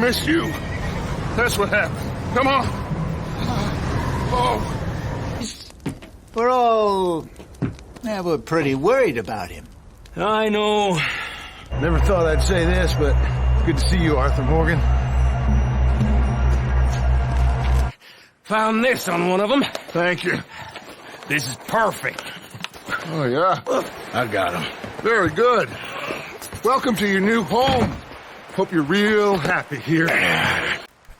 missed you. That's what happened. Come on. Oh. We're all... Yeah, we're pretty worried about him. I know. Never thought I'd say this, but good to see you, Arthur Morgan. Found this on one of them. Thank you. This is perfect. Oh, yeah? I got him. Very good. Welcome to your new home. Hope you're real happy here.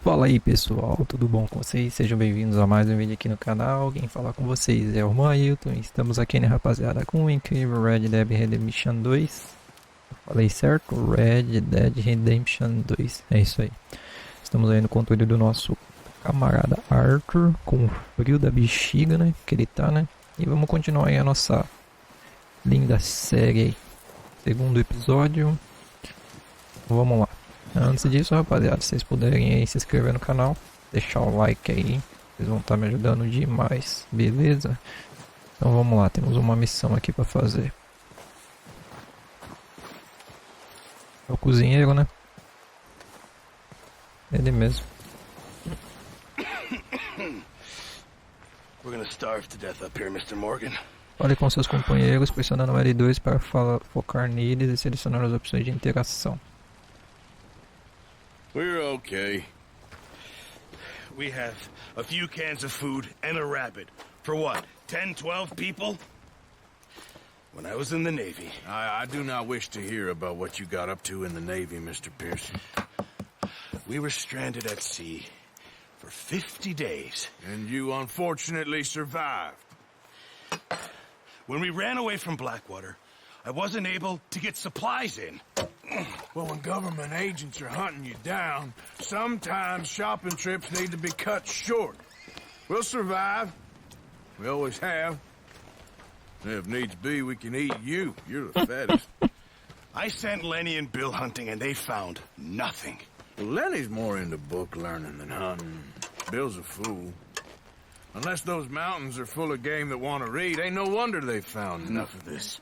Fala aí pessoal, tudo bom com vocês? Sejam bem-vindos a mais um vídeo aqui no canal. Quem fala com vocês é o Rumo. Estamos aqui, né, rapaziada, com o incrível Red Dead Redemption 2. Falei certo? Red Dead Redemption 2, é isso aí. Estamos aí no controle do nosso camarada Arthur, com o frio da bexiga, né, que ele tá, né. E vamos continuar aí a nossa linda série aí. Segundo episódio. Vamos lá. Antes disso, rapaziada, se vocês puderem aí se inscrever no canal, deixar o like aí, vocês vão estar me ajudando demais, beleza? Então vamos lá, temos uma missão aqui pra fazer. É o cozinheiro, né? Ele mesmo. We're gonna starve to death up here, Mr. Morgan. Fale com seus companheiros pressionando o L2 para focar neles e selecionar as opções de interação. We're okay. We have a few cans of food and a rabbit. For what, 10, 12 people? When I was in the Navy... I do not wish to hear about what you got up to in the Navy, Mr. Pearson. We were stranded at sea for 50 days. And you unfortunately survived. When we ran away from Blackwater, I wasn't able to get supplies in. Well, when government agents are hunting you down, sometimes shopping trips need to be cut short. We'll survive. We always have. If needs be, we can eat you. You're the fattest. I sent Lenny and Bill hunting, and they found nothing. Well, Lenny's more into book learning than hunting. Bill's a fool. Unless those mountains are full of game that want to read, ain't no wonder they found Enough of this.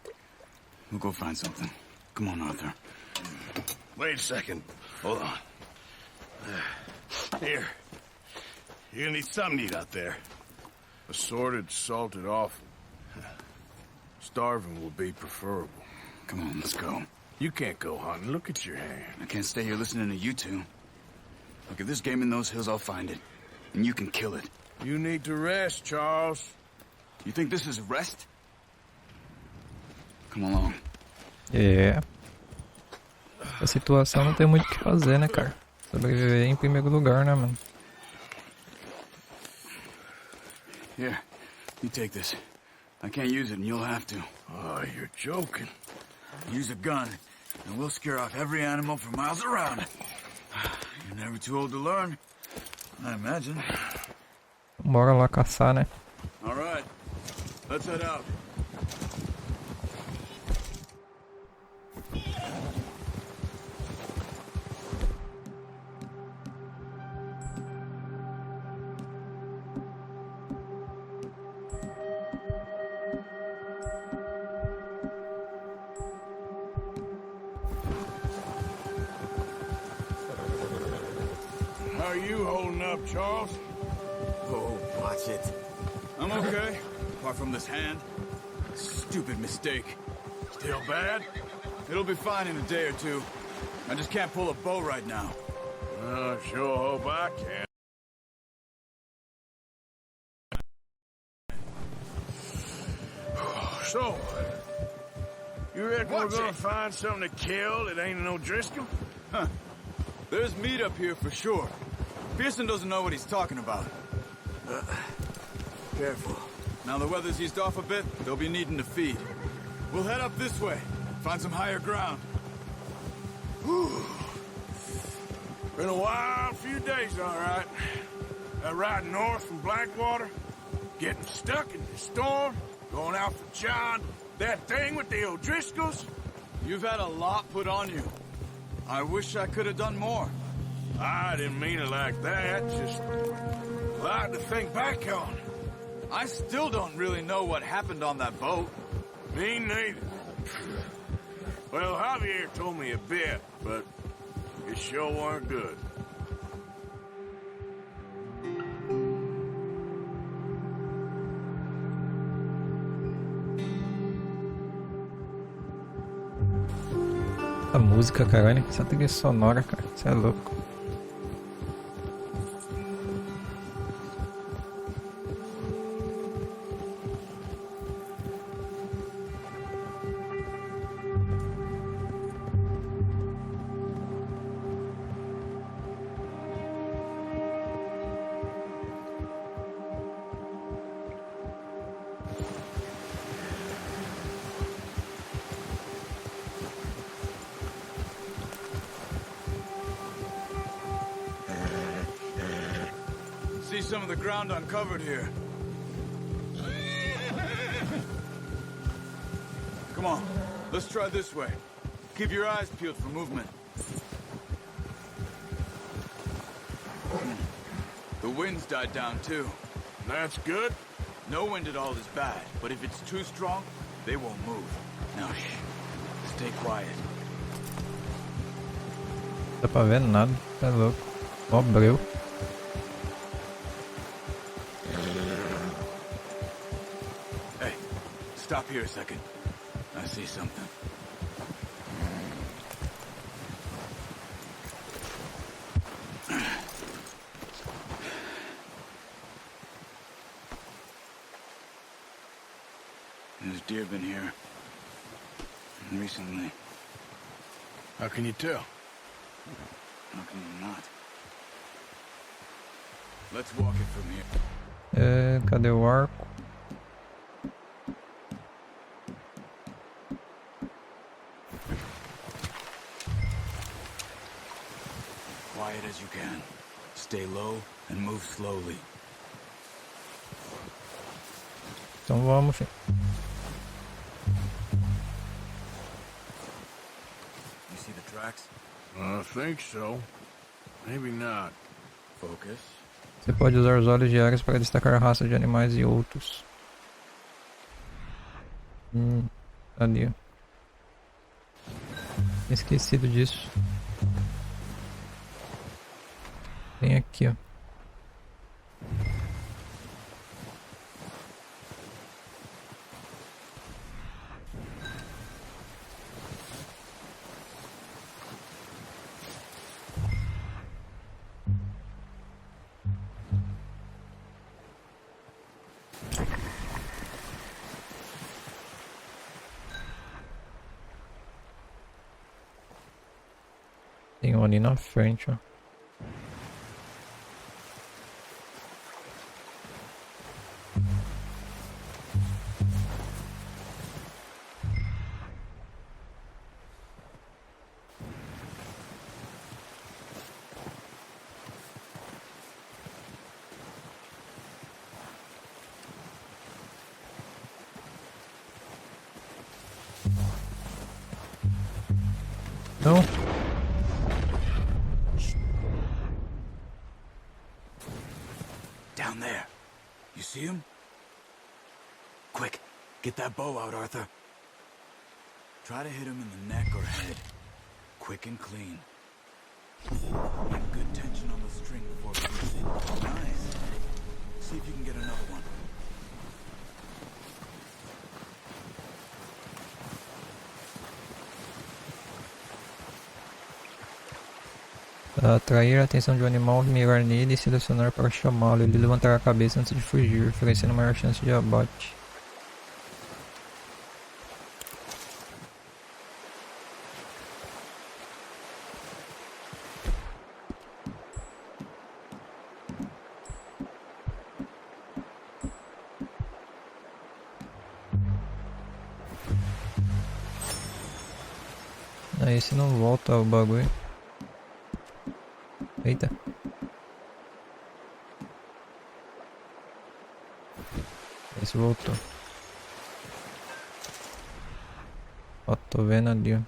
We'll go find something. Come on, Arthur. Wait a second. Hold on. Here. You're gonna need something to eat out there. Assorted, salted offal. Starving will be preferable. Come on, let's go. You can't go hunting. Look at your hand. I can't stay here listening to you two. Look, if there's game in those hills, I'll find it. And you can kill it. You need to rest, Charles. You think this is rest? Come along. É. A situação não tem muito o que fazer, né, cara? Sobreviver em primeiro lugar, né, mano? Here, you take this. I can't use it, and you'll have to. Oh, you're joking. Use a gun, and we'll scare off every animal for miles around. You're never too old to learn, I imagine. Bora lá caçar, né? All right, let's head out. How are you holding up, Charles? Oh, watch it. I'm okay, apart from this hand. Stupid mistake. Still bad? It'll be fine in a day or two. I just can't pull a bow right now. Sure hope I can. So, you reckon we're gonna find something to kill that ain't no Driscoll? Huh. There's meat up here for sure. Pearson doesn't know what he's talking about. Careful. Now the weather's eased off a bit, they'll be needing to feed. We'll head up this way, find some higher ground. Been a wild few days, all right. That ride north from Blackwater, getting stuck in the storm, going out for John, that thing with the O'Driscolls. You've had a lot put on you. I wish I could have done more. I didn't mean it like that, just a lot to think back on. I still don't really know what happened on that boat. Me neither. Well, Javier told me a bit, but it sure weren't good. A música, caralho, essa trilha sonora, cara, você é louco. See some of the ground uncovered here. Come on, let's try this way. Keep your eyes peeled for movement. The wind's died down too. That's good. No wind at all is bad, but if it's too strong, they won't move. Now shh, stay quiet. Não dá pra ver nada, tá louco. Ó, breu. Hey, stop here a second. I see something. There's deer been here recently. How can you tell? How can you not? Let's walk it from here. Cadê o arco? Quiet as you can. Stay low and move slowly. Então vamos, filho. You see the tracks? I think so. Maybe not. Focus. Você pode usar os olhos diários para destacar raças de animais e outros. Ali, ó. Esquecido disso. Tem aqui, ó. Tem um ali na frente, ó. Não. Down there. You see him? Quick, get that bow out, Arthur. Try to hit him in the neck or head. Quick and clean. Get good tension on the string before releasing. Nice. See if you can get another one. Atrair a atenção de um animal, mirar nele e selecionar para chamá-lo. Ele levantará a cabeça antes de fugir, oferecendo maior chance de abate. Aí se não volta o bagulho. Eita. Esse voltou. Ó, tô vendo ali, ó.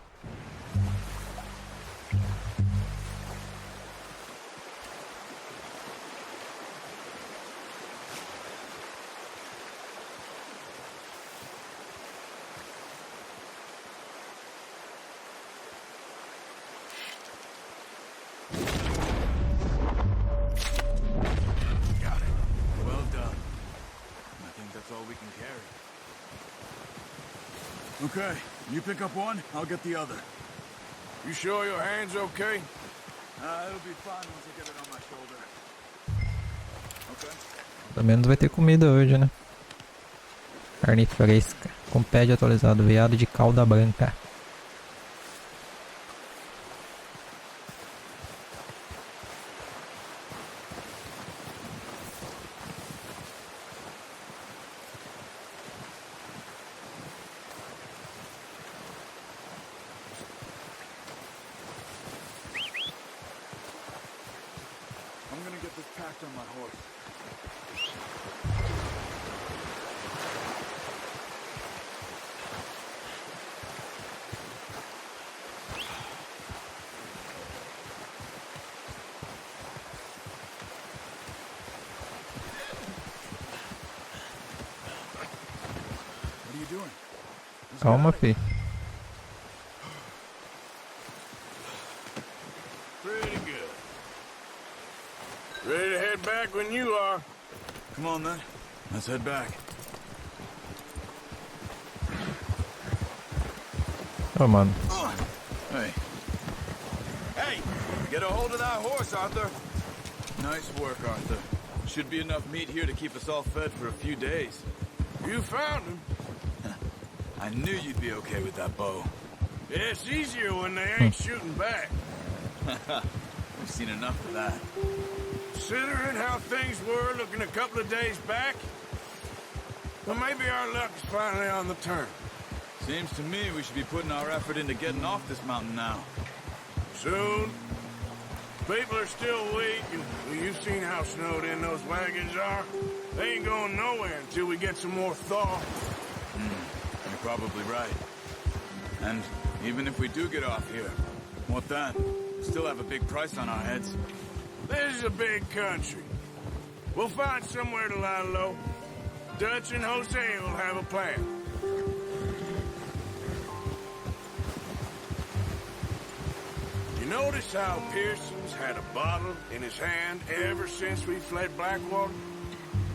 Okay, you pick up one, I'll get the other. You sure your hand's okay? It'll be fine once I get it on my shoulder. Okay. Pelo menos vai ter comida hoje, né? Carne fresca. Com pé de atualizado. Veado de cauda branca. I'm gonna get this packed on my horse. What are you doing? Calma, fi. Pretty good. Ready to head back when you are. Come on then. Let's head back. Ô, mano. Hey. Hey! Get a hold of that horse, Arthur. Nice work, Arthur. Should be enough meat here to keep us all fed for a few days. You found him. I knew you'd be okay with that bow. Yeah, it's easier when they ain't shooting back. We've seen enough of that. Considering how things were looking a couple of days back, well, maybe our luck is finally on the turn. Seems to me we should be putting our effort into getting off this mountain now. Soon. People are still weak, and well, you've seen how snowed in those wagons are. They ain't going nowhere until we get some more thaw. You're probably right. And even if we do get off here, what then? We still have a big price on our heads. This is a big country. We'll find somewhere to lie low. Dutch and Jose will have a plan. You notice how Pearson's had a bottle in his hand ever since we fled Blackwater?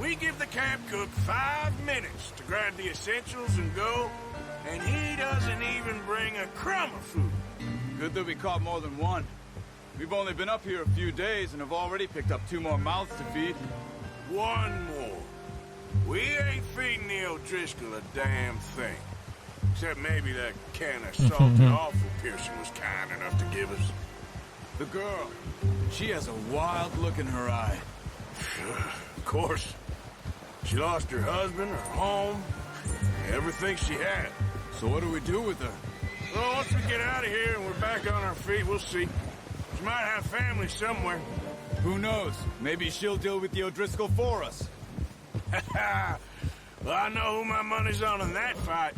We give the camp cook 5 minutes to grab the essentials and go, and he doesn't even bring a crumb of food. Good that we caught more than one. We've only been up here a few days and have already picked up 2 more mouths to feed. One more. We ain't feeding the O'Driscoll a damn thing. Except maybe that can of salted offal Pearson was kind enough to give us. The girl, she has a wild look in her eye. Of course. She lost her husband, her home, everything she had. So what do we do with her? Well, once we get out of here and we're back on our feet, we'll see. She might have family somewhere. Who knows? Maybe she'll deal with the O'Driscoll for us. Well, I know who my money's on in that fight.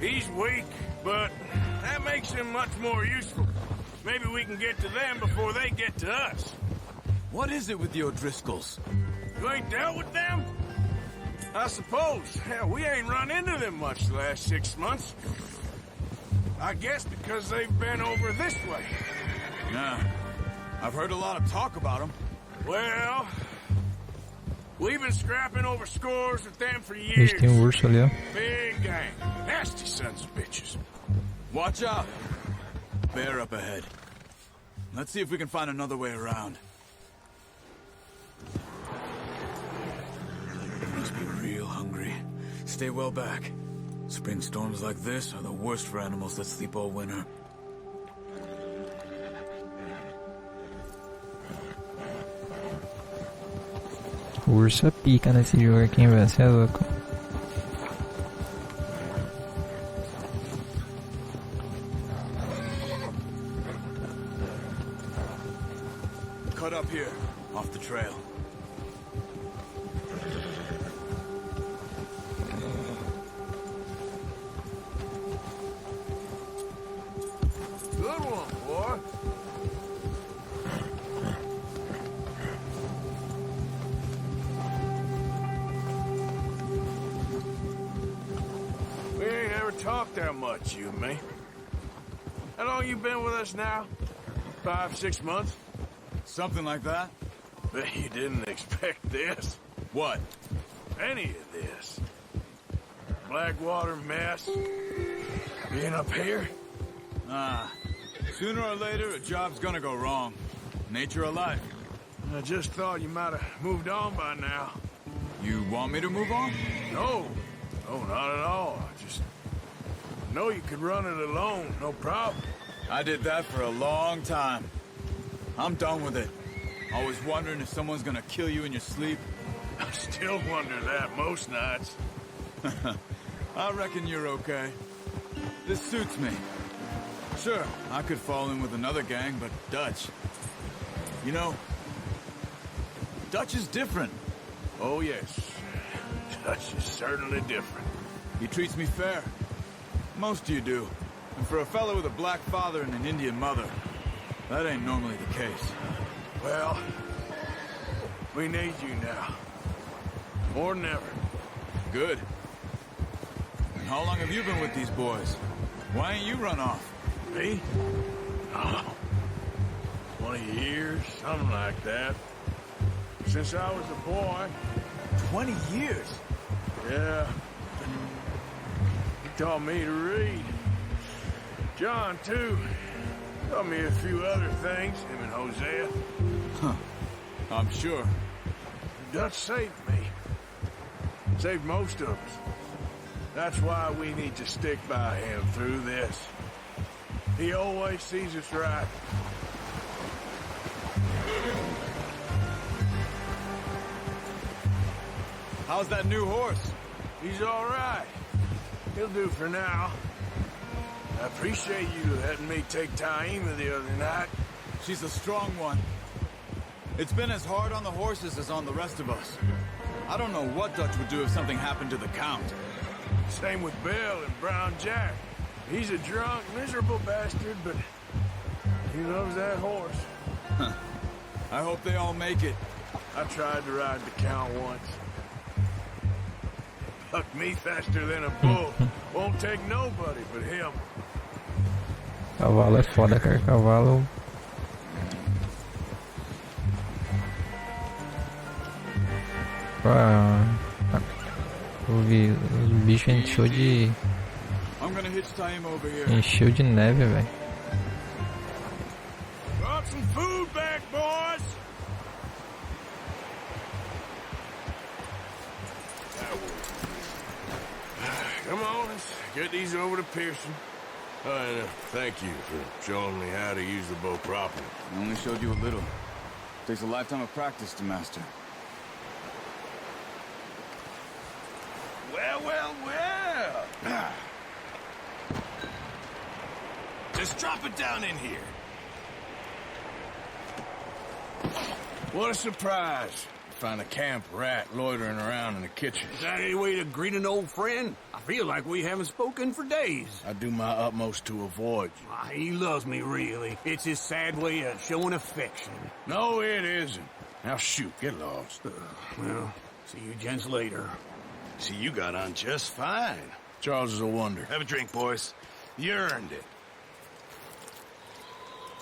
He's weak, but that makes him much more useful. Maybe we can get to them before they get to us. What is it with the O'Driscolls? You ain't dealt with them? I suppose. Hell, we ain't run into them much the last 6 months. I guess because they've been over this way. Nah. I've heard a lot of talk about them. Well, we've been scrapping over scores with them for years. Gente, tem um urso ali, ó. Big gang. Nasty sons of bitches. Watch out! Bear up ahead. Let's see if we can find another way around. Must be real hungry. Stay well back. Spring storms like this are the worst for animals that sleep all winter. O urso é pica nesse jogo aqui, hein, velho? Você é louco. Cut up here, off the trail. Good one, boy. We ain't ever talked that much, you and me. How long you been with us now? 5, 6 months? Something like that? Bet you didn't expect this. What? Any of this. Blackwater mess. Being up here? Ah, Sooner or later, a job's gonna go wrong. Nature of life. I just thought you might have moved on by now. You want me to move on? No. No, not at all. I just know you could run it alone, no problem. I did that for a long time. I'm done with it. Always wondering if someone's gonna kill you in your sleep. I still wonder that most nights. I reckon you're okay. This suits me. Sure, I could fall in with another gang, but Dutch... You know, Dutch is different. Oh, yes. Dutch is certainly different. He treats me fair. Most of you do. And for a fellow with a black father and an Indian mother, that ain't normally the case. Well, we need you now. More than ever. Good. And how long have you been with these boys? Why ain't you run off? Me? Oh, 20 years, something like that. Since I was a boy. 20 years? Yeah. He taught me to read. John, too. Taught me a few other things, him and Hosea. Huh. I'm sure. Dutch saved me. Saved most of us. That's why we need to stick by him through this. He always sees us right. How's that new horse? He's all right. He'll do for now. I appreciate you letting me take Taima the other night. She's a strong one. It's been as hard on the horses as on the rest of us. I don't know what Dutch would do if something happened to the Count. Same with Bill and Brown Jack. He's a drunk, miserable bastard, but he loves that horse. Huh. I hope they all make it. I tried to ride the Count once. Bucked me faster than a bull. Won't take nobody but him. Cavalo é foda, cara. Cavalo. Os bichos encheu de. I'm gonna hitch Taima over here. Encheu de neve, velho. Brought some food back, boys. Come on, let's get these over to Pearson. And thank you for showing me how to use the bow properly. I only showed you a little. Takes a lifetime of practice to master. Well, well, well. Just drop it down in here. What a surprise. Find a camp rat loitering around in the kitchen. Is that any way to greet an old friend? I feel like we haven't spoken for days. I do my utmost to avoid you. He loves me, really. It's his sad way of showing affection. No, it isn't. Now shoot, get lost. Well, see you gents later. See, you got on just fine. Charles is a wonder. Have a drink, boys. You earned it.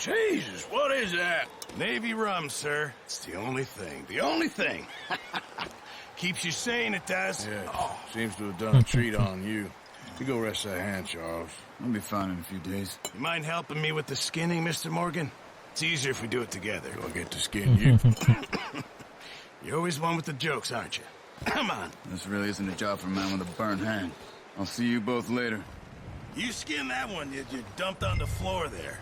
Jesus, what is that? Navy rum, sir. It's the only thing. The only thing. Keeps you sane, it does. Yeah, seems to have done a treat on you. You go rest that hand, Charles. I'll be fine in a few days. You mind helping me with the skinning, Mr. Morgan? It's easier if we do it together. I'll get to skin you. You're always one with the jokes, aren't you? Come on. This really isn't a job for a man with a burnt hand. I'll see you both later. You skin that one you dumped on the floor there.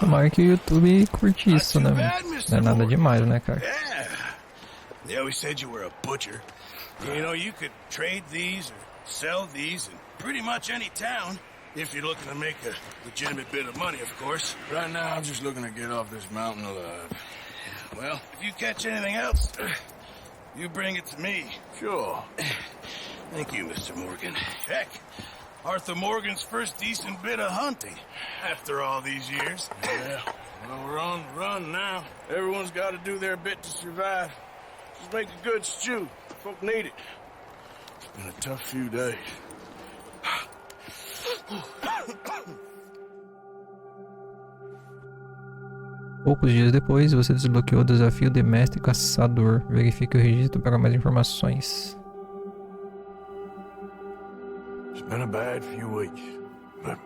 Tomara que o YouTube curte isso, né, velho? Não é nada demais, né, cara? Yeah. They always said you were a butcher. You know, you could trade these or sell these in pretty much any town. If you're looking to make a legitimate bit of money, of course. Right now, I'm just looking to get off this mountain alive. Well, if you catch anything else, you bring it to me. Sure. Thank you, Mr. Morgan. Heck, Arthur Morgan's first decent bit of hunting after all these years. Yeah, well, we're on the run now. Everyone's got to do their bit to survive. Just make a good stew. Folk need it. It's been a tough few days. Poucos dias depois, você desbloqueou o desafio de Mestre Caçador. Verifique o registro para mais informações. It's been a bad few weeks, but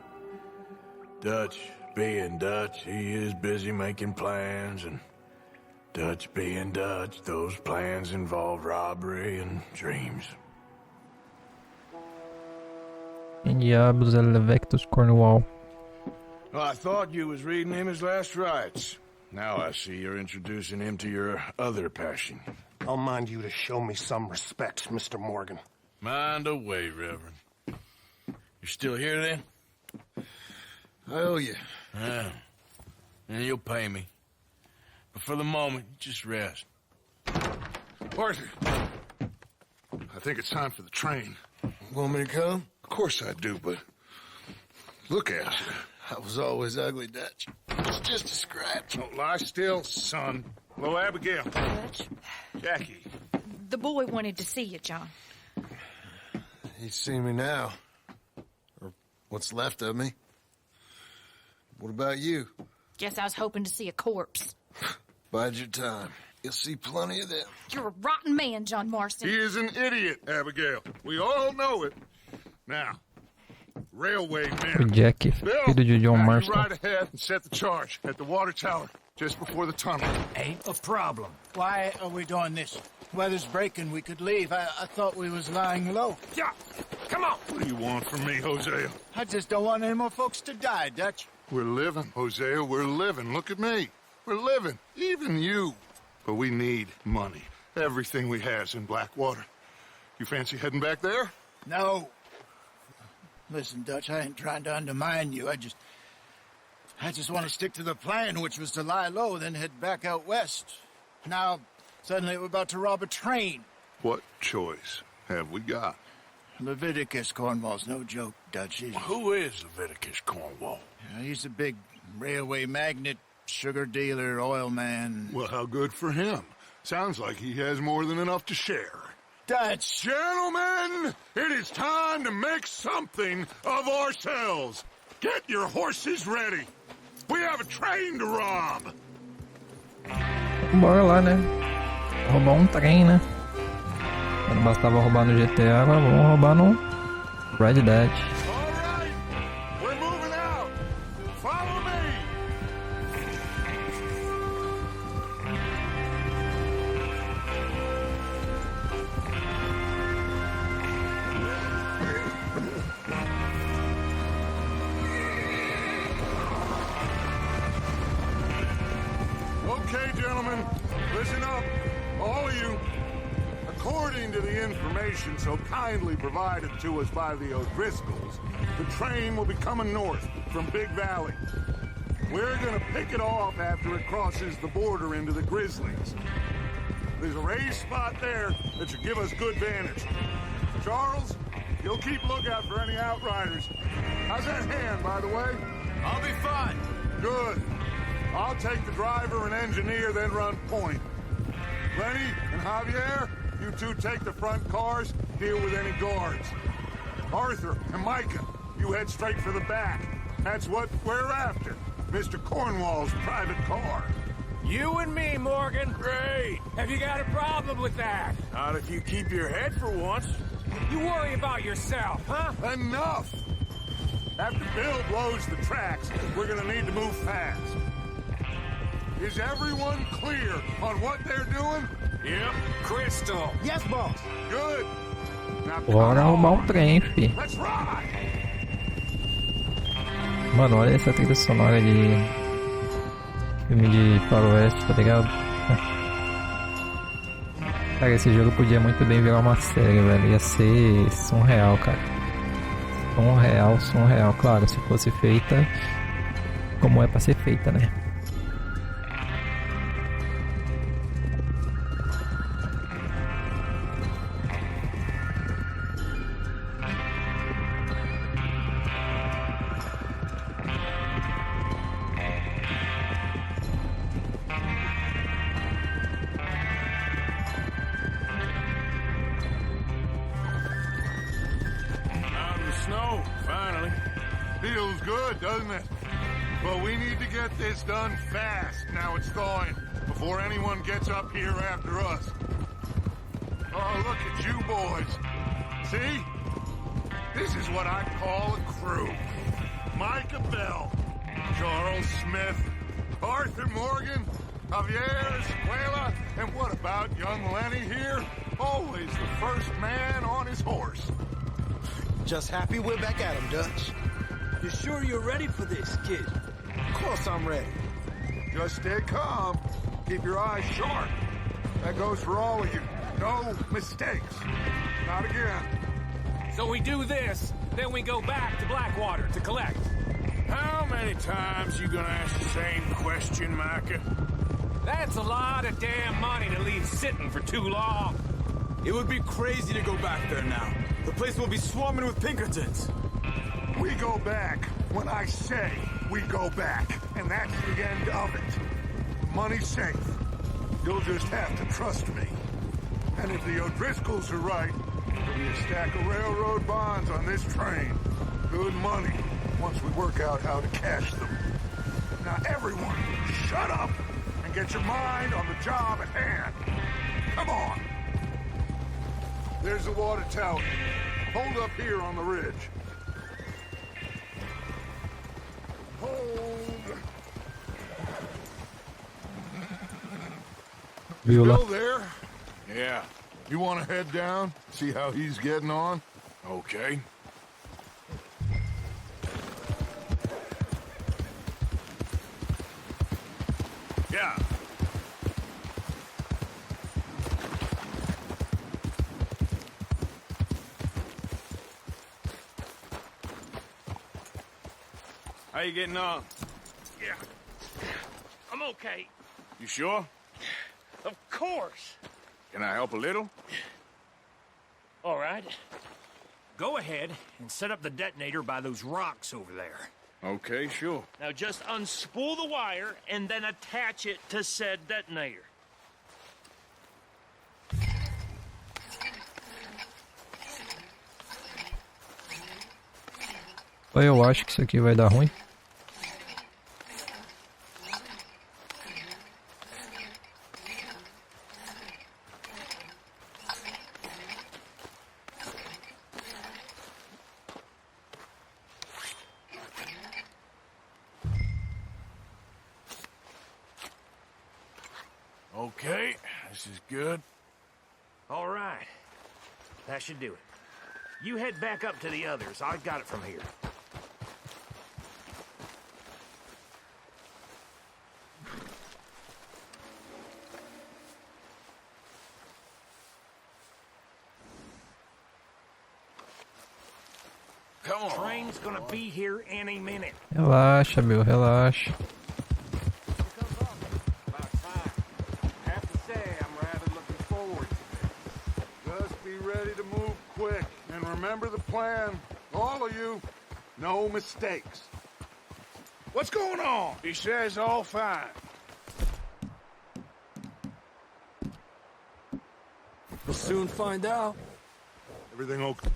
Dutch being Dutch, he is busy making plans, and Dutch being Dutch, those plans involve robbery and dreams. Em diabos Elevectus Cornwall. Well, I thought you was reading him his last rites. Now I see you're introducing him to your other passion. I'll mind you to show me some respect, Mr. Morgan. Mind away, Reverend. You're still here, then? I owe you. Yeah. And you'll pay me. But for the moment, just rest. Arthur, I think it's time for the train. Want me to come? Of course I do, but look at you. I was always ugly, Dutch. It's just a scratch. Don't lie still, son. Hello, Abigail. Dutch, Jackie. the boy wanted to see you, John. He's seen me now. Or what's left of me. What about you? Guess I was hoping to see a corpse. Bide your time. You'll see plenty of them. You're a rotten man, John Marston. He is an idiot, Abigail. We all know it. Now, railway O men. Jack, filho de John now you Marston. ride ahead and set the charge at the water tower just before the tunnel. Ain't a problem. Why are we doing this? Weather's breaking. We could leave. I thought we was lying low. Yeah, come on. What do you want from me, Hosea? I just don't want any more folks to die, Dutch. We're living, Hosea. We're living. Look at me. We're living. Even you. But we need money. Everything we has in Blackwater. You fancy heading back there? No. Listen, Dutch, I ain't trying to undermine you. I just want to stick to the plan, which was to lie low, then head back out west. Now, suddenly we're about to rob a train. What choice have we got? Leviticus Cornwall's no joke, Dutch. Who is Leviticus Cornwall? He's a big railway magnate, sugar dealer, oil man. Well, how good for him. Sounds like he has more than enough to share. Dutch! Gentlemen, it is time to make something of ourselves. Get your horses ready. We have a train to rob. Bora lá, né? Roubar trem, né? Quando bastava roubar no GTA, agora vamos roubar no Red Dead. All right, we're moving out. Follow me. Okay, gentlemen, listen up, all of you. According to the information so kindly provided to us by the O'Driscolls, the train will be coming north from Big Valley. We're gonna pick it off after it crosses the border into the Grizzlies. There's a raised spot there that should give us good vantage. Charles, you'll keep lookout for any outriders. How's that hand, by the way? I'll be fine. Good. I'll take the driver and engineer, then run point. Lenny and Javier, you two take the front cars, deal with any guards. Arthur and Micah, you head straight for the back. That's what we're after. Mr. Cornwall's private car. You and me, Morgan. Great. Have you got a problem with that? Not if you keep your head for once. You worry about yourself, huh? Enough! After Bill blows the tracks, we're gonna need to move fast. Is everyone clear on what they're doing? Yep. Crystal. Yes, boss. Good. Now Bora come roubar on. trem, fi. Let's ride! Mano, olha essa trilha sonora de filme de faroeste, tá ligado? Cara, esse jogo podia muito bem virar uma série, velho. Ia ser surreal, cara. Surreal. Claro, se fosse feita como é pra ser feita, né? Out of the snow, finally. Feels good, doesn't it? Well, we need to get this done fast. Now it's thawing, before anyone gets up here after us. Oh, look at you boys. See? This is what I call a crew. Micah Bell, Charles Smith, Arthur Morgan, Javier Escuela, and what about young Lenny here? Always the first man on his horse. Just happy we're back at him, Dutch. You sure you're ready for this, kid? Of course I'm ready. Just stay calm. Keep your eyes sharp. That goes for all of you. No mistakes. Not again. So we do this, then we go back to Blackwater to collect. How many times you gonna ask the same question, Micah? That's a lot of damn money to leave sitting for too long. It would be crazy to go back there now. The place will be swarming with Pinkertons. We go back when I say we go back. And that's the end of it. Money's safe. You'll just have to trust me. And if the O'Driscolls are right, there'll be a stack of railroad bonds on this train. Good money, once we work out how to cash them. Now everyone, shut up and get your mind on the job at hand. Come on. There's the water tower. Hold up here on the ridge. Hold. Viola. Still there? Yeah, You want to head down? See how he's getting on? okay. Yeah. How you getting on? Yeah. I'm okay. You sure? Of course. Can I help a little? All right. Go ahead and set up the detonator by those rocks over there. Okay, sure. Now just unspool the wire and then attach it to said detonator. Eu acho que isso aqui vai dar ruim. Okay, this is good. All right. That should do it. You head back up to the others. I got it from here. Come on. Train's gonna be here any minute. Relaxa, meu, relaxa. About time. I have to say, I'm rather looking forward to this. Just be ready to move quick. And remember the plan. All of you, no mistakes. What's going on? He says all fine. We'll soon find out. Everything okay?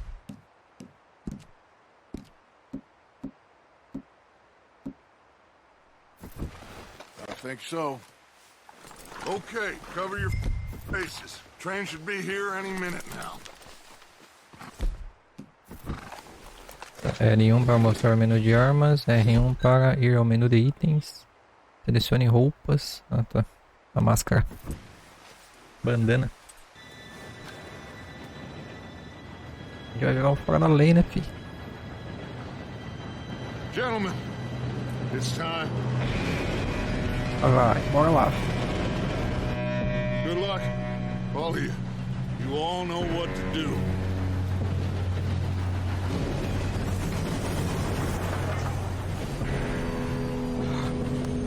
I think so. Okay, cover your faces. Train should be here any minute now. L1 para mostrar o menu de armas, R1 para ir ao menu de itens. Selecione roupas. Ah, tá. A máscara. Bandana. A gente vai jogar um fora na lei, né, fi? Gentlemen, it's time. Vai, bora lá. Good luck, all of you. You all know what to do.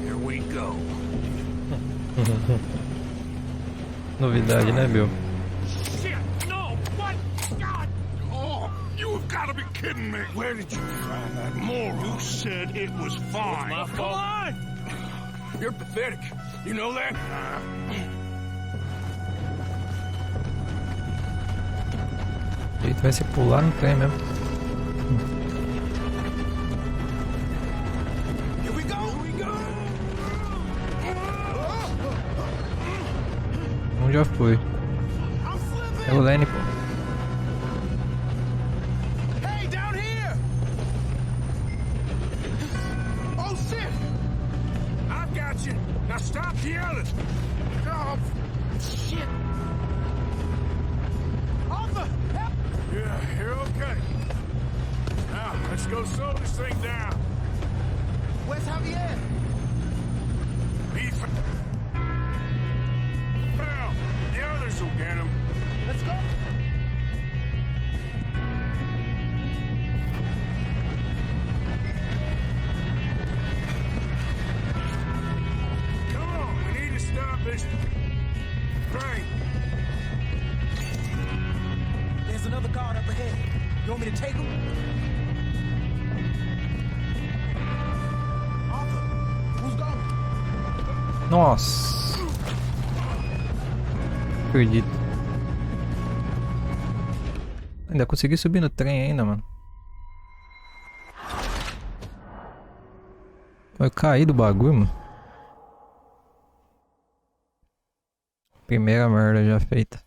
Here we go. Novidade, né, Bill? Shit! No! What? God! Oh, you have got to be kidding me. Where did you find that moron? You said it was fine. My Come fault. on! You're pathetic. You know that? O jeito vai ser pular no trem mesmo. Here we go! então já foi. É o Lenny, pô. Hey, down here! Oh shit! I've got you. Now stop yelling. Oh shit! Arthur, help! Yeah, you're okay. Now let's go slow this thing down. Where's Javier? Well, the others will get him. Let's go. Come on, we need to stop this train. There's another guard up ahead. You want me to take him? Arthur, who's going? Nossa. Acredito. Ainda consegui subir no trem ainda, mano. Vai cair do bagulho, mano. Primeira merda já feita.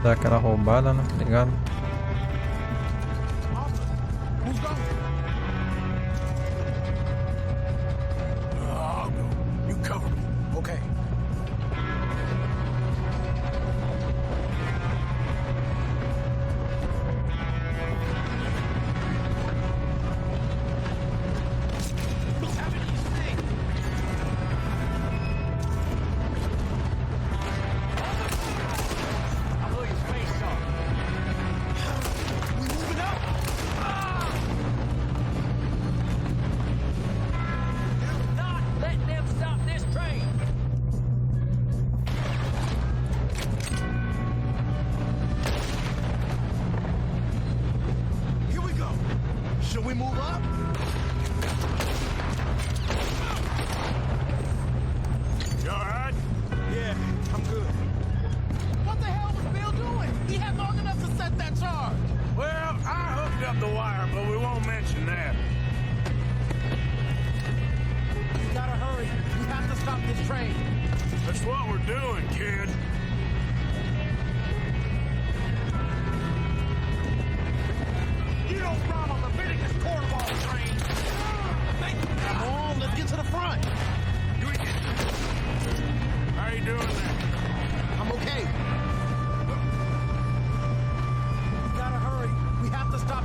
Dá aquela roubada, né? Tá ligado?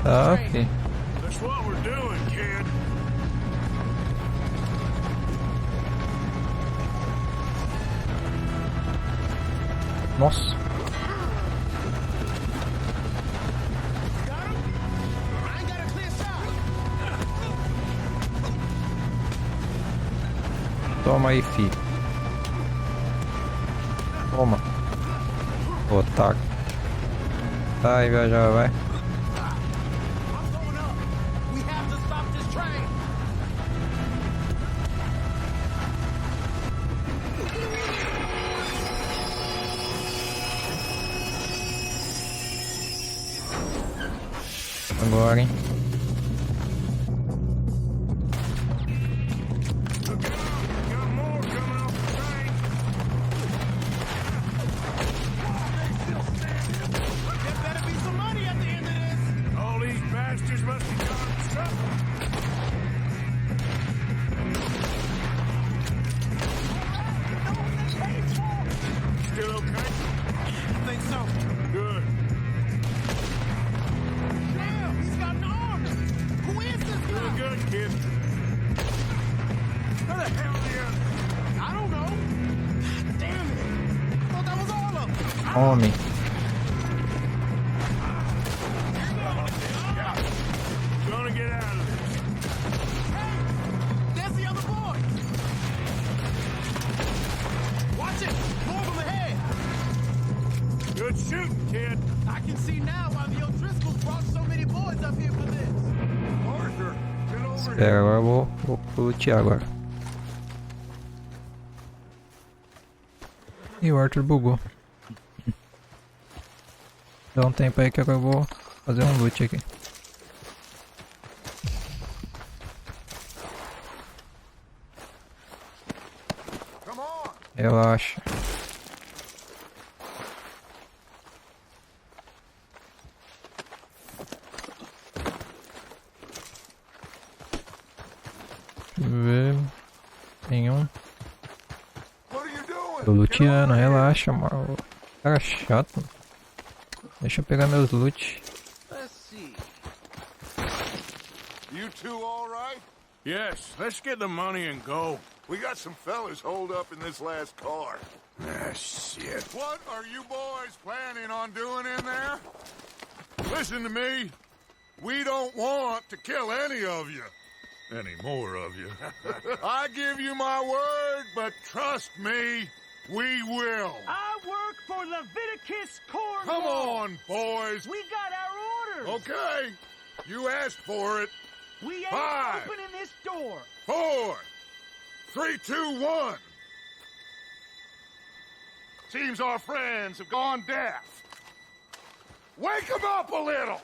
Ah, ok. Nossa. Toma aí, filho. Toma. Otaku. Tá aí, viajar, vai. Agora, hein? Homem. Good shooting, kid. I can see now why the O'Driscolls brought so many boys up here for this. Pera, agora eu vou lutear agora. E o Arthur bugou. Dá um tempo aí que agora eu vou fazer um loot aqui. Relaxa. Deixa eu ver. Nenhum. Tô luteando, relaxa, mano. Cara chato. Deixa eu pegar meus loot. You two all right? Yes, let's get the money and go. We got some fellas holed up in this last car. Ah, shit. What are you boys planning on doing in there? Listen to me. We don't want to kill any of you. Any more of you. I give you my word, but trust me, we will. I work for Leviticus Corps. Come on, boys. We got our orders. Okay. You asked for it. We ain't 5, opening this door. 4, 3, 2, 1. Seems our friends have gone deaf. Wake them up a little.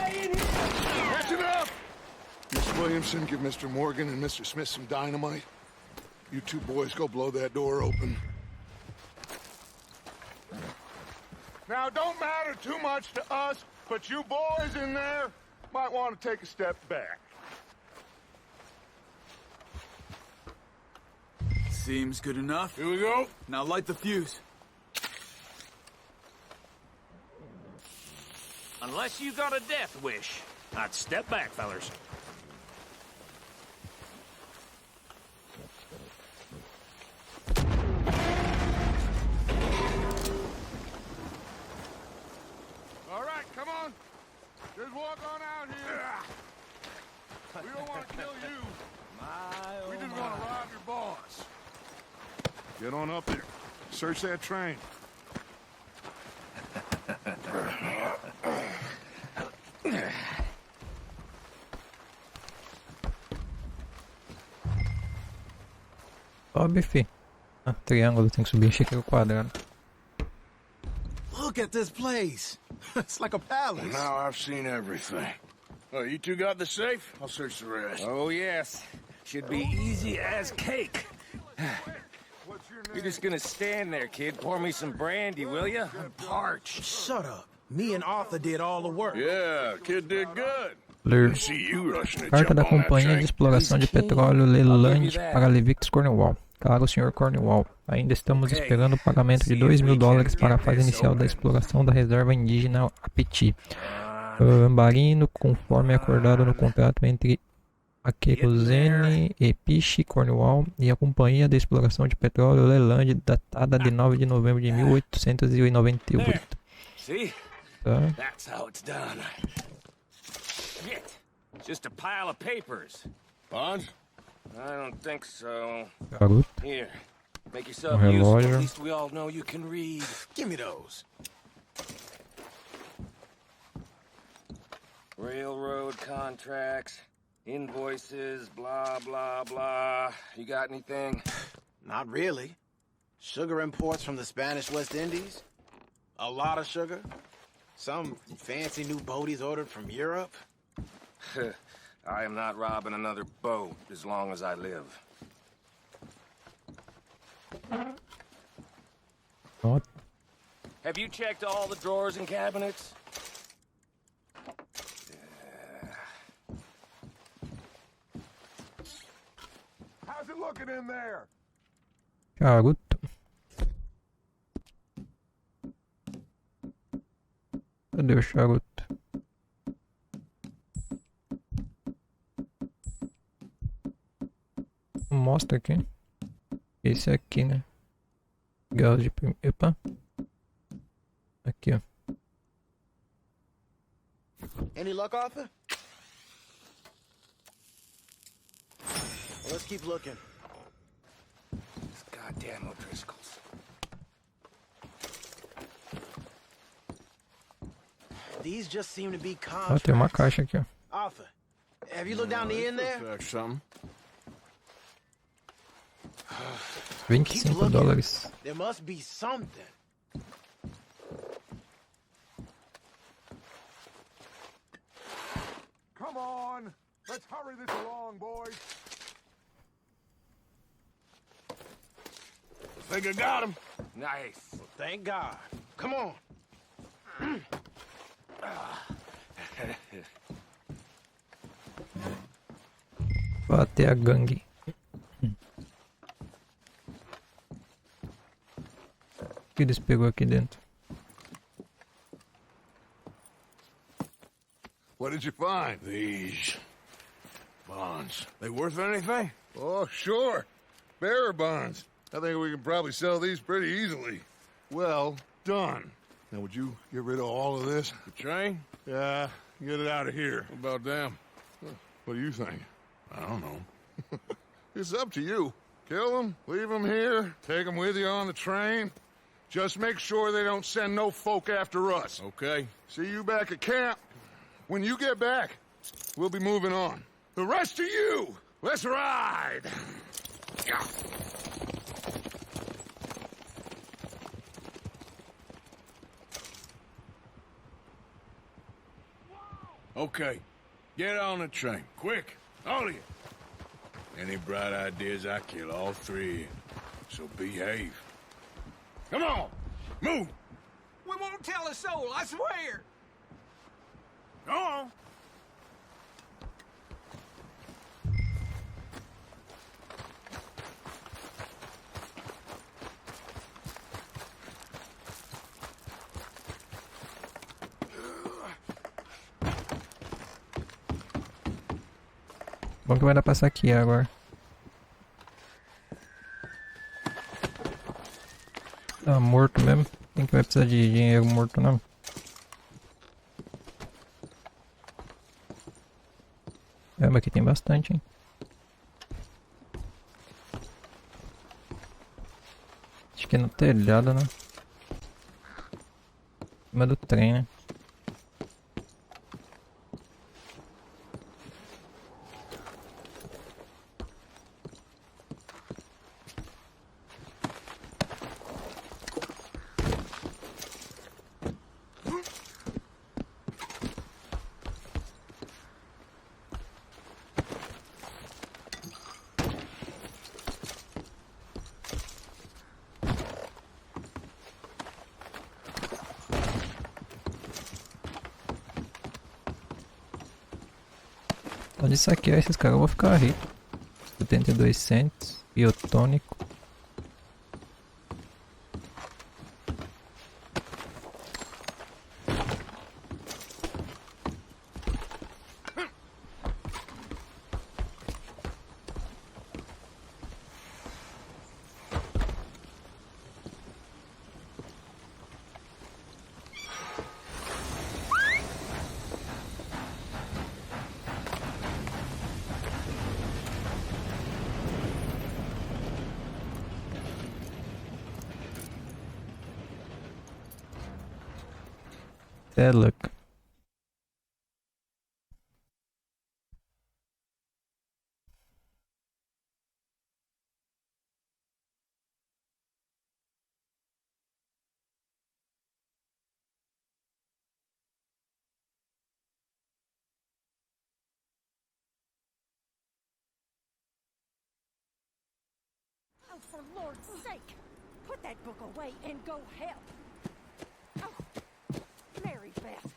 Catching up! Miss Williamson, give Mr. Morgan and Mr. Smith some dynamite. You two boys go blow that door open. Now, don't matter too much to us, but you boys in there might want to take a step back. Seems good enough. Here we go. Now light the fuse. Unless you got a death wish, I'd step back, fellers. All right, come on. Just walk on out here. We don't want to kill you. We just want to rob your boss. Get on up there. Search that train. Sobe, fi. Ah, triângulo, tem que subir, achei que era o quadrado. Look at this place. It's like a palace. Now I've seen everything. Oh, you two got the safe? I'll search the rest. Oh, yes. Should be easy as cake. What's your name? You're just gonna stand there, kid. Pour me some brandy, will ya? I'm parched. Shut up. Me and Arthur did all the work. Yeah, kid did good. Ler. See you rushing to Carta jump da on that Companhia de train. Exploração de Petróleo Leland para Leviticus Cornwall. Caro Sr. Cornwall, ainda estamos esperando o pagamento de $2.000 para a fase inicial da exploração da reserva indígena Apeti. Ambarino, conforme acordado no contrato entre a Querosene e Piche Cornwall e a Companhia de Exploração de Petróleo Leland, datada de 9 de novembro de 1898. See? Tá. That's how it's done. Shit. Just a pile of papers. Bonds? I don't think so. Garoto. Here. Make yourself Um useful. relógio. At least we all know you can read. Give me those. Railroad contracts, invoices, blah, blah, blah. You got anything? Not really. Sugar imports from the Spanish West Indies. A lot of sugar. Some fancy new boat he's ordered from Europe. I am not robbing another boat as long as I live. Ó, Have you checked all the drawers and cabinets? How's it looking in there? garoto. Cadê o charuto? Mostra aqui. Esse aqui, né? Gás de primeiro. Epa. Aqui, ó. Any luck, Arthur? Well, let's keep looking. This Goddamn O'Driscolls. These just seem to be Ó, tem uma contracts. caixa aqui, ó. Arthur, have you looked down the end there? Looks like something. $25. There must be something. Come on. Let's hurry this along, boys. Think I got him. Nice. Well, thank God. Come on. Bater a gangue. O que eles pegou aqui dentro? What did you find? These bonds. They worth anything? Oh, sure. Bearer bonds. I think we can probably sell these pretty easily. Well done. Now, would you get rid of all of this? The train? Yeah, get it out of here. What about them? What do you think? I don't know. It's up to you. Kill them, leave them here, take them with you on the train. Just make sure they don't send no folk after us. Okay. See you back at camp. When you get back, we'll be moving on. The rest of you, let's ride! Okay. Get on the train. Quick. All of you. Any bright ideas, I kill all three of you. So behave. Come on. Move. We won't tell a soul, I swear. Go on. Bom que vai dar pra passar aqui agora. Tá morto mesmo. Quem que vai precisar de dinheiro morto não? É, mas aqui tem bastante, hein? Acho que é no telhado, né? Em cima do trem, né? Pode saquear esses caras, eu vou ficar rico. 72 centos, biotônico. Look. Oh, for Lord's sake! Put that book away and go help! Oh, Mary Beth.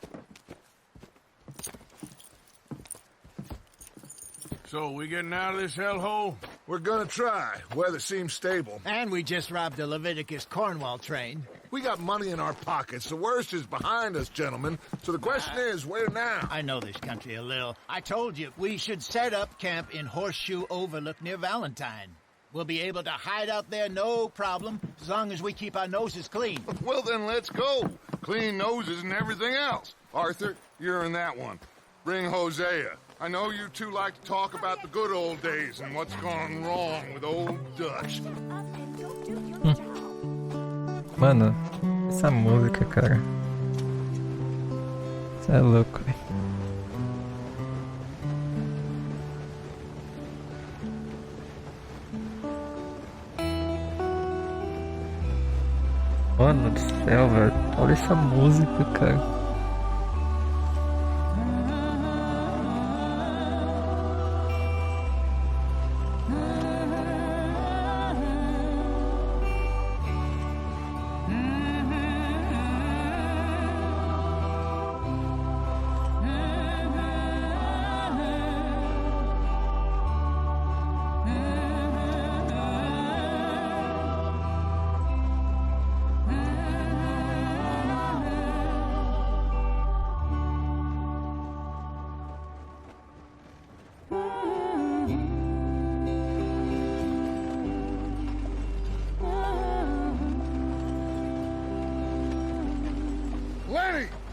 So, we getting out of this hellhole? We're gonna try. Weather seems stable. And we just robbed a Leviticus Cornwall train. We got money in our pockets. The worst is behind us, gentlemen. So the question is, where now? I know this country a little. I told you, we should set up camp in Horseshoe Overlook near Valentine. We'll be able to hide out there no problem, as long as we keep our noses clean. Well, then let's go. Clean noses and everything else. Arthur, you're in that one. Bring Hosea. I know you two like to talk about the good old days and what's gone wrong with old Dutch. Up and go do Mano, essa música, cara. Isso é louco, velho. Mano do céu, velho. Olha essa música, cara.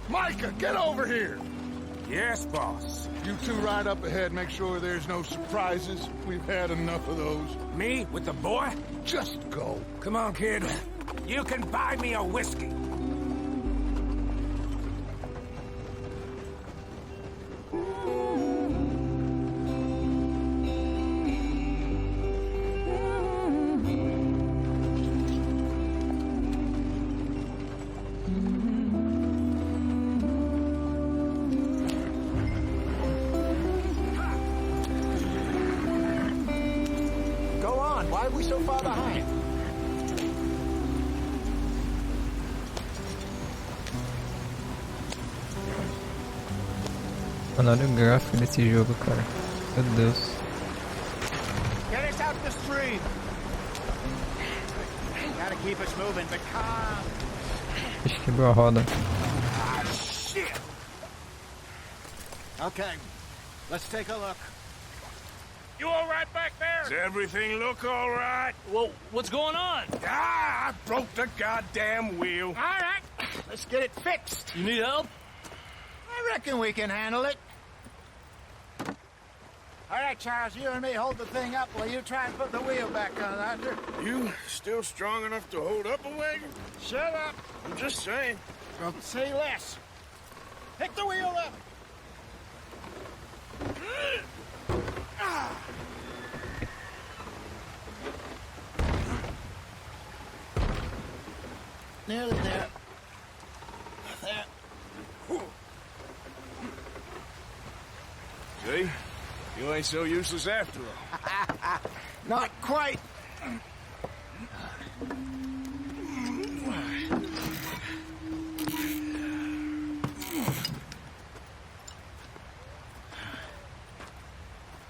Micah, get over here! Yes, boss. You two ride up ahead, make sure there's no surprises. We've had enough of those. Me with the boy? Just go. Come on, kid. You can buy me a whiskey. Why are we so far behind? Mano, olha o gráfico desse jogo, cara. Meu Deus. Get us out the stream. Gotta keep us moving, but calm. Acho que quebrou a roda. Ah, shit. Okay, let's take a look. You all right back there? Does everything look all right? Well, what's going on? Ah, I broke the goddamn wheel. All right, let's get it fixed. You need help? I reckon we can handle it. All right, Charles, you and me hold the thing up while you try and put the wheel back on, Arthur. You still strong enough to hold up a wagon? Shut up. I'm just saying. Don't say less. Pick the wheel up. Nearly there. There. See? You ain't so useless after all. Not quite.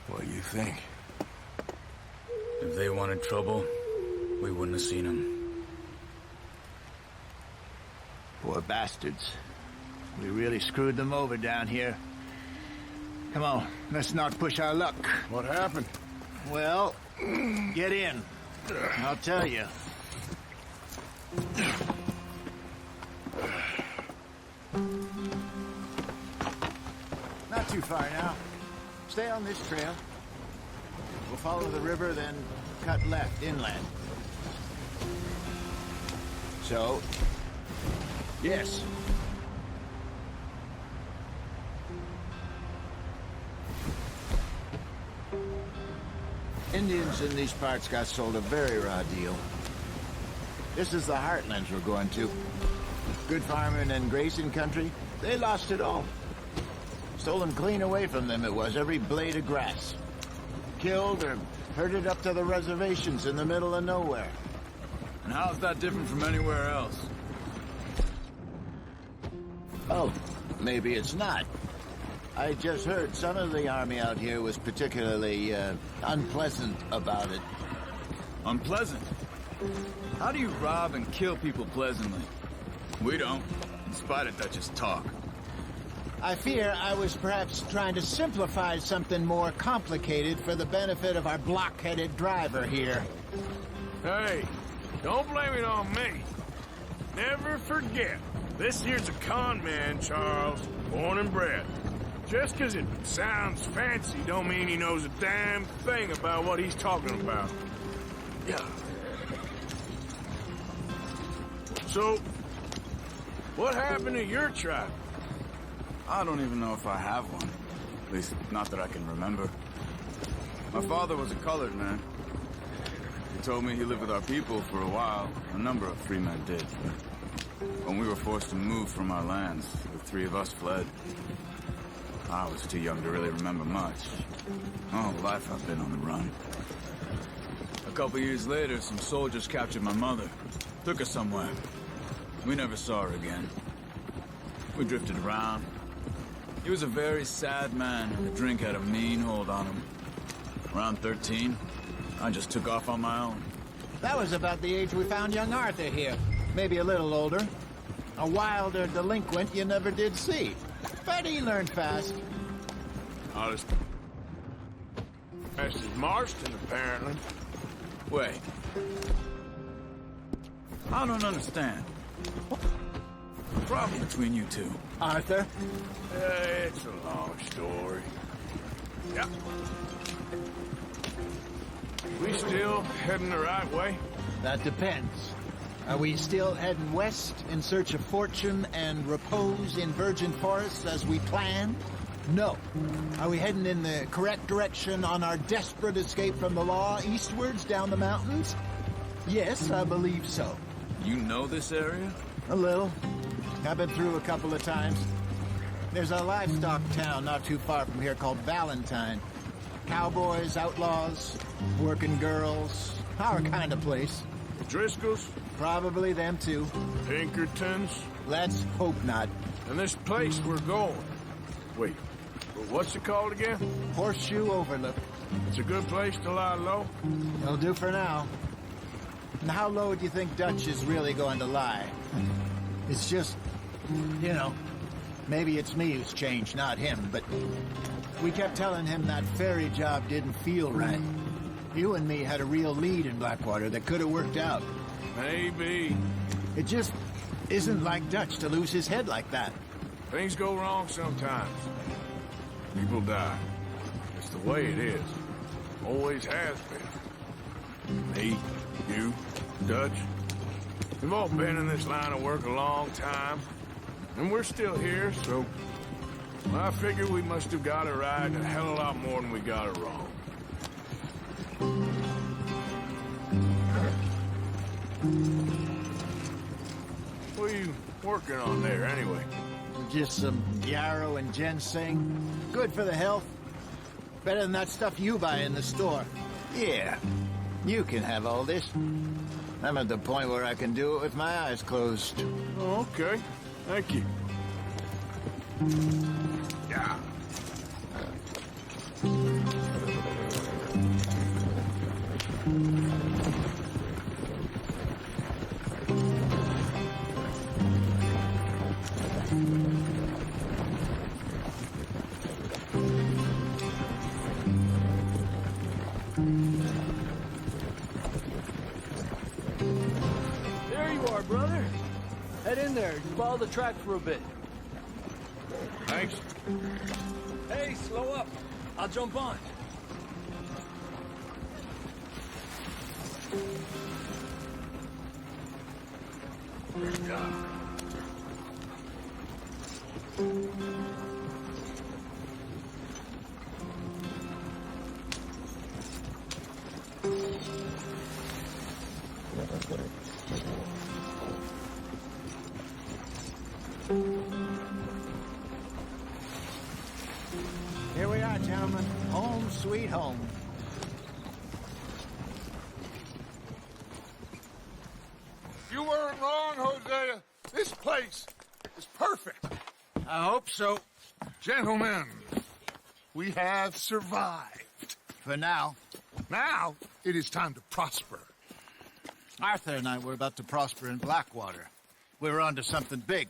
What do you think? If they wanted trouble, we wouldn't have seen them. Poor bastards. We really screwed them over down here. Come on, let's not push our luck. What happened? Well, get in. I'll tell you. Not too far now. Stay on this trail. We'll follow the river, then cut left inland. So, yes. Indians in these parts got sold a very raw deal. This is the heartlands we're going to. Good farming and grazing country, they lost it all. Stolen clean away from them it was, every blade of grass. Killed or herded up to the reservations in the middle of nowhere. And how's that different from anywhere else? Oh, maybe it's not. I just heard some of the army out here was particularly, unpleasant about it. Unpleasant? How do you rob and kill people pleasantly? We don't, in spite of Dutch's talk. I fear I was perhaps trying to simplify something more complicated for the benefit of our block-headed driver here. Hey, don't blame it on me. Never forget, this here's a con man, Charles, born and bred. Just 'cause it sounds fancy don't mean he knows a damn thing about what he's talking about. Yeah. So, what happened to your tribe? I don't even know if I have one. At least, not that I can remember. My father was a colored man. He told me he lived with our people for a while. A number of free men did. When we were forced to move from our lands, the three of us fled. I was too young to really remember much. My whole life I've been on the run. A couple years later, some soldiers captured my mother. Took her somewhere. We never saw her again. We drifted around. He was a very sad man. The drink had a mean hold on him. Around 13, I just took off on my own. That was about the age we found young Arthur here. Maybe a little older. A wilder delinquent you never did see. But he learned fast. Not as fast as Marston, apparently. Wait. I don't understand. What's the problem between you two? Arthur? It's a long story. Yep. We still heading the right way? That depends. Are we still heading west in search of fortune and repose in virgin forests as we planned? No. Are we heading in the correct direction on our desperate escape from the law eastwards down the mountains? Yes, I believe so. You know this area? A little. I've been through a couple of times. There's a livestock town not too far from here called Valentine. Cowboys, outlaws, working girls, our kind of place. Driscolls? Probably them too. Pinkertons? Let's hope not. And this place we're going. Wait, what's it called again? Horseshoe Overlook. It's a good place to lie low? It'll do for now. And how low do you think Dutch is really going to lie? It's just, you know, maybe it's me who's changed, not him, but we kept telling him that ferry job didn't feel right. You and me had a real lead in Blackwater that could have worked out. Maybe. It just isn't like Dutch to lose his head like that. Things go wrong sometimes. People die. It's the way it is. Always has been. Me, you, Dutch. We've all been in this line of work a long time. And we're still here, so I figure we must have got it right a hell of a lot more than we got it wrong. What are you working on there, anyway? Just some yarrow and ginseng. Good for the health. Better than that stuff you buy in the store. Yeah, you can have all this. I'm at the point where I can do it with my eyes closed. Oh, okay. Thank you. Yeah. There you are, brother. Head in there. Follow the track for a bit. Thanks. Hey, slow up. I'll jump on. Here we are, gentlemen. Home sweet home. You weren't wrong, Hosea. This place is perfect. I hope so. Gentlemen, we have survived. For now. Now, it is time to prosper. Arthur and I were about to prosper in Blackwater. We were onto something big.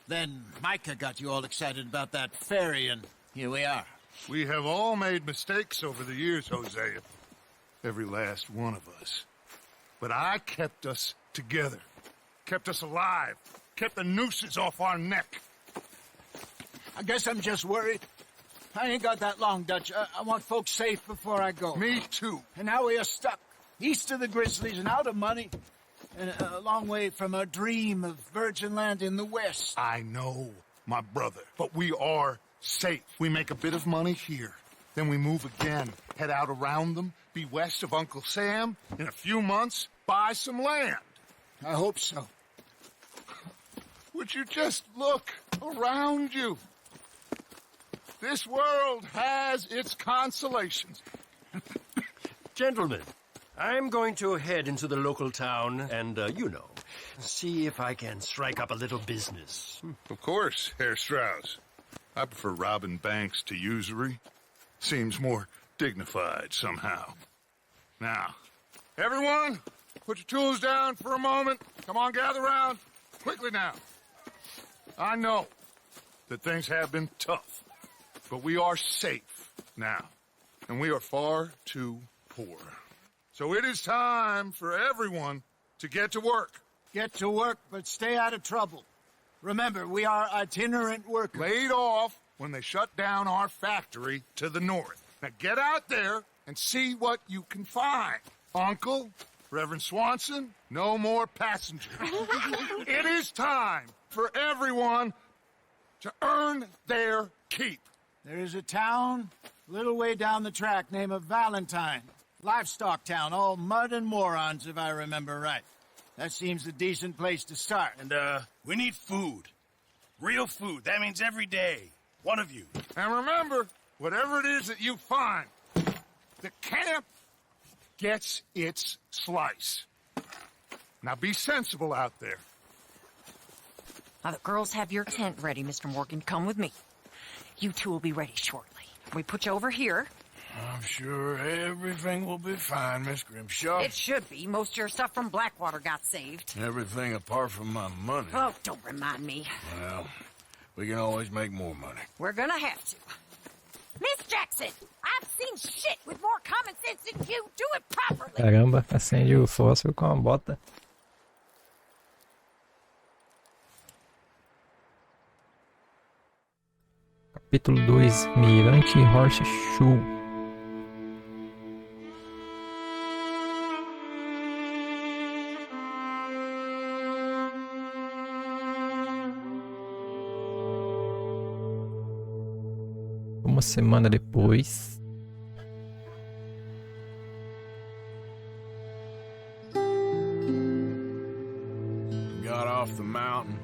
Then Micah got you all excited about that ferry, and here we are. We have all made mistakes over the years, Hosea. Every last one of us. But I kept us together. Kept us alive. Kept the nooses off our neck. I guess I'm just worried. I ain't got that long, Dutch. I want folks safe before I go. Me too. And now we are stuck. East of the Grizzlies and out of money. and a long way from our dream of virgin land in the west. I know, my brother, but we are safe. We make a bit of money here. Then we move again, head out around them, be west of Uncle Sam. In a few months, buy some land. I hope so. Would you just look around you? This world has its consolations. Gentlemen, I'm going to head into the local town and, see if I can strike up a little business. Of course, Herr Strauss. I prefer robbing banks to usury. Seems more dignified somehow. Now, everyone, put your tools down for a moment. Come on, gather round. Quickly now. I know that things have been tough, but we are safe now, and we are far too poor. So it is time for everyone to get to work. Get to work, but stay out of trouble. Remember, we are itinerant workers. Laid off when they shut down our factory to the north. Now get out there and see what you can find. Uncle, Reverend Swanson, no more passengers. It is time for everyone to earn their keep. There is a town a little way down the track named Valentine. Livestock town, all mud and morons, if I remember right. That seems a decent place to start. And, we need food. Real food. That means every day. One of you. And remember, whatever it is that you find, the camp gets its slice. Now be sensible out there. Now the girls have your tent ready, Mr. Morgan. Come with me. You two will be ready shortly. We put you over here. I'm sure everything will be fine, Miss Grimshaw. It should be. Most of your stuff from Blackwater got saved. Everything apart from my money. Oh, don't remind me. Well, we can always make more money. We're gonna have to. Miss Jackson, I've seen shit with more common sense than you. Do it properly. Caramba, acende o fósforo com a bota. Capítulo 2, Mirante Horseshoe. Uma semana depois. Got off the mountain,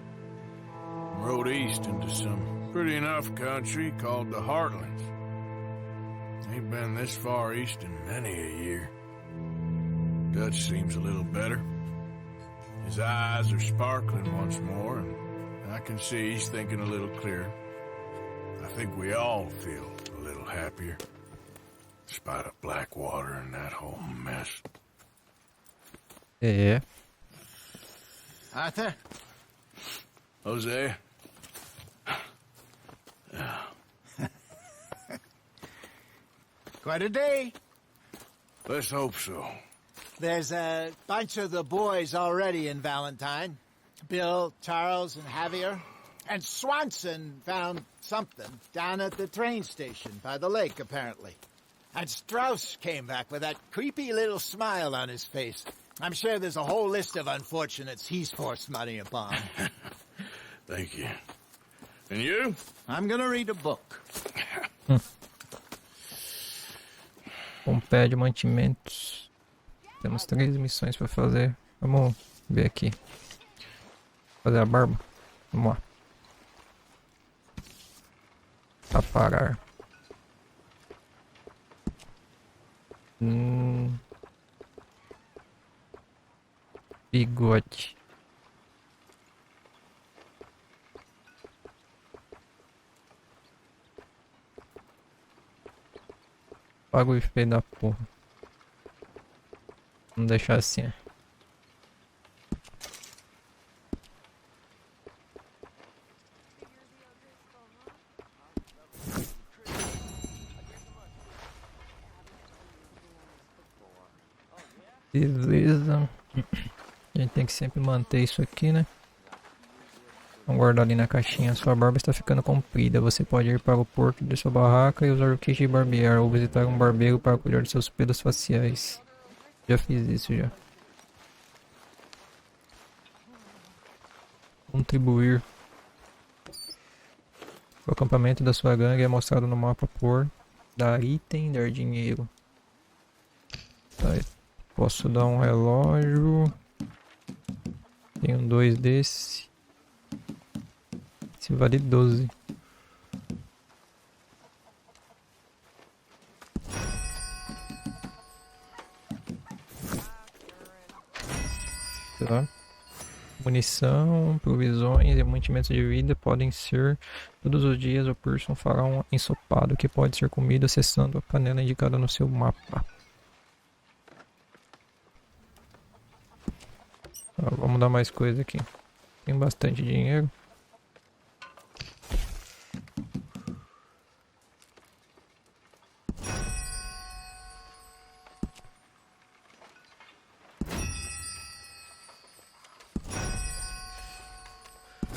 rode east into some pretty enough country called the Heartlands. Ain't been this far east in many a year. Dutch seems a little better. His eyes are sparkling once more, and I can see he's thinking a little clearer. I think we all feel a little happier, despite of Blackwater and that whole mess. É. Arthur? Jose? Quite a day. Let's hope so. There's a bunch of the boys already in Valentine. Bill, Charles, and Javier. And Swanson found something down at the train station by the lake, apparently. And Strauss came back with that creepy little smile on his face. I'm sure there's a whole list of unfortunates he's forced money upon. Thank you. And you? I'm gonna read a book. Pompeia de mantimentos. Temos 3 missões para fazer. Vamos ver aqui. Fazer a barba. Vamos lá. Aparar. Bigode. Pago e feio da porra. Vamos deixar assim. Beleza. A gente tem que sempre manter isso aqui, né? Vamos guardar ali na caixinha. Sua barba está ficando comprida. Você pode ir para o porto de sua barraca e usar o kit de barbear ou visitar um barbeiro para cuidar de seus pelos faciais. Já fiz isso já. Contribuir. O acampamento da sua gangue é mostrado no mapa por dar item, dar dinheiro. Tá, posso dar um relógio. Tenho 2 desse. Esse vale 12. Tá. Munição, provisões e mantimentos de vida podem ser todos os dias o person fará um ensopado que pode ser comido acessando a panela indicada no seu mapa. Vamos dar mais coisa aqui. Tem bastante dinheiro.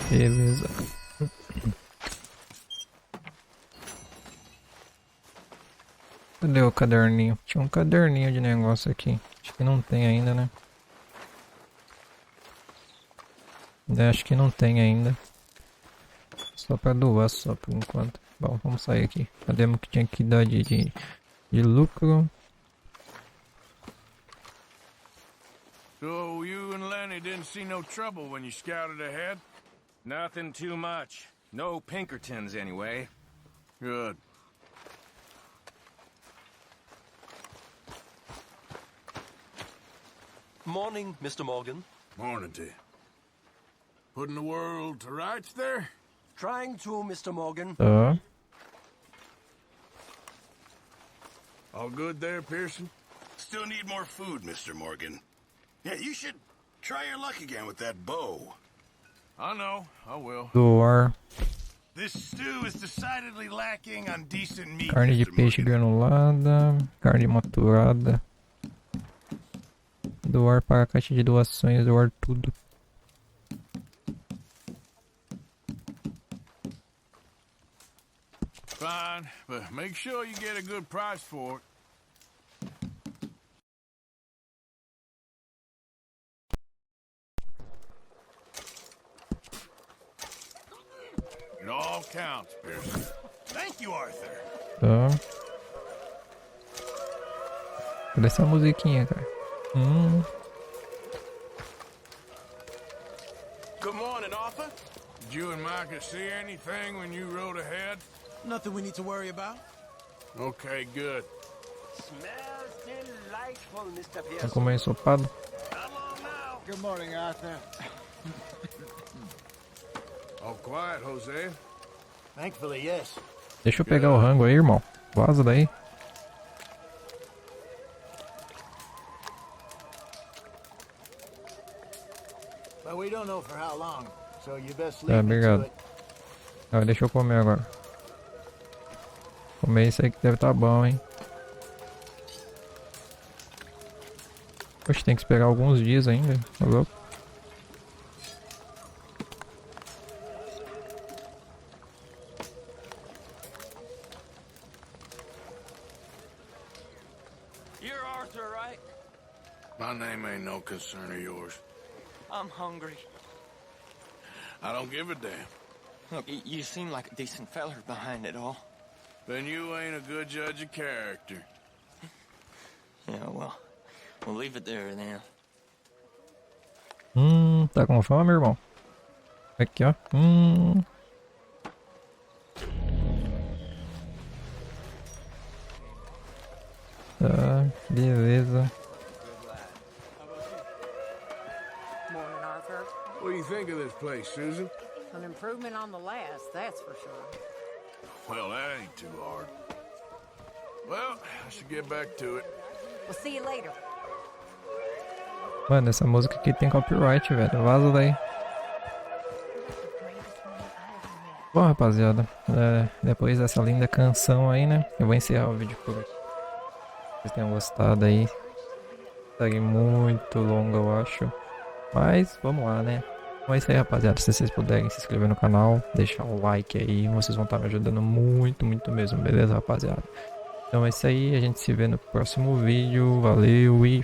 Beleza. Cadê o caderninho? Tinha um caderninho de negócio aqui. Acho que não tem ainda, né? Acho que não tem ainda. Só pra doar, só por enquanto. Bom, vamos sair aqui. Cadê o que tinha que dar de lucro? So you and Lenny didn't see no trouble when you scouted ahead? Nothing too much. No Pinkertons, anyway. Good. Morning, Mr. Morgan. Morning to you. Putting the world to rights there? Trying to, Mr. Morgan. All good there, Pearson? Still need more food, Mr. Morgan. Yeah, you should try your luck again with that bow. I know, I will. Doar. This stew is decidedly lacking on decent meat. Carne de peixe granulada, carne maturada. Doar para a caixa de doações, doar tudo. Fine, but make sure you get a good price for it. It all counts, Pearson. Thank you, Arthur. Tá. Cadê essa musiquinha, cara? Good morning, Arthur. Did you and Micah see anything when you rode ahead? Nothing we need to worry about. Okay, good. Smells delightful, Mr. Vamos Pearson. comer ensopado. Good morning, Arthur. All quiet, Jose. Thankfully, yes. Deixa eu pegar o rango aí, irmão. Vaza daí. But we don't know for how long, so you best Tá, leave me to obrigado. it. Deixa eu comer agora. Comer isso aí que deve estar bom, hein. Poxa, tem que esperar alguns dias ainda. Tá louco? You're Arthur, right? My name ain't no concern of yours. I'm hungry. I don't give a damn. Look, you seem like a decent feller behind it all. Then you ain't a good judge of character. Yeah, well, we'll leave it there then. Tá com fome, irmão? Aqui, ó. Tá, beleza. Morning, Arthur. What do you think of this place, Susan? An improvement on the last, that's for sure. Well, that ain't too hard. Well, I should get back to it. We'll see you later. Mano, essa música aqui tem copyright, velho. Vaza daí. Bom, rapaziada, depois dessa linda canção aí, né? Eu vou encerrar o vídeo por aqui. Vocês tenham gostado aí. Segue muito longa, eu acho. Mas, vamos lá, né? Então é isso aí, rapaziada. Se vocês puderem se inscrever no canal, deixar um like aí, vocês vão estar me ajudando muito, muito mesmo. Beleza, rapaziada? Então é isso aí. A gente se vê no próximo vídeo. Valeu e